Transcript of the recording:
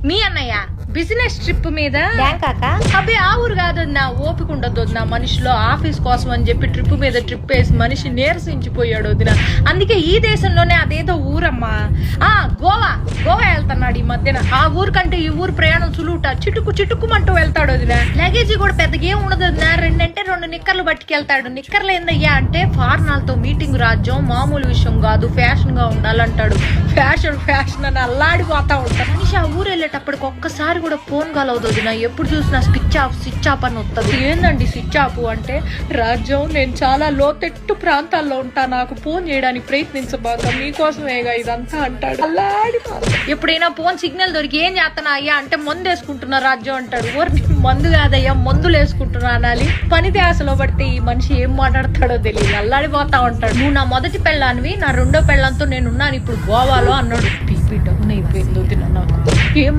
మీ అన్నయ్య business trip మీద అబ్బే ఆ ఊరు కాదన్నా, ఓపిక ఉండదు వదిన మనిషిలో. ఆఫీస్ కోసం అని చెప్పి ట్రిప్ మీద ట్రిప్ వేసి మనిషి నీరసించిపోయాడు వదిన. అందుకే ఈ దేశంలోనే అదేదో ఊరమ్మా, గోవా వెళ్తున్నాడు ఈ మధ్యన. ఆ ఊరు కంటే ఈ ఊరు ప్రయాణం సులువుట, చిటుకుమంటూ వెళ్తాడు వదిన. లగేజీ కూడా పెద్దగా ఏం ఉండదు వదిన, 2 నిక్కర్లు పట్టుకెళ్తాడు. నిక్కర్లు ఏందయ్యా అంటే ఫారినర్లతో మీటింగ్ రాజ్యం, మామూలు విషయం కాదు, ఫ్యాషన్ గా ఉండాలంటాడు. ఫ్యాషన్ అని అల్లాడిపోతా ఉంటాడు మనిషి. ఆ ఊరు వెళ్ళేటప్పటికి ఒక్కసారి కూడా ఫోన్ కాల్ అవుతుంది నా, ఎప్పుడు చూసినా స్విచ్ ఆఫ్ అని వస్తుంది. ఏందండి స్విచ్ ఆఫ్ అంటే? రాజ్యం, నేను చాలా లోతెట్టు ప్రాంతాల్లో ఉంటా, నాకు ఫోన్ చేయడానికి ప్రయత్నించబాక, మీకోసమేగా ఇదంతా అంటాడు. ఎప్పుడైనా ఫోన్ సిగ్నల్ దొరికి ఏం చేస్తానా అయ్యా అంటే మందు వేసుకుంటున్నా రాజ్యం అంటాడు. మందు కాదయ్యా, మందులు వేసుకుంటున్నా అనాలి. పని ధ్యాసలో పడితే ఈ మనిషి ఏం మాట్లాడతాడో తెలియదు, అల్లాడిపోతా ఉంటాడు. నువ్వు నా మొదటి పెళ్ళానివి, నా రెండో పెళ్ళంతో నేనున్నాను ఇప్పుడు గోవాలో అన్నాడు. పీపీ డౌన్ అయిపోయింది వదిన నాకు. ఏం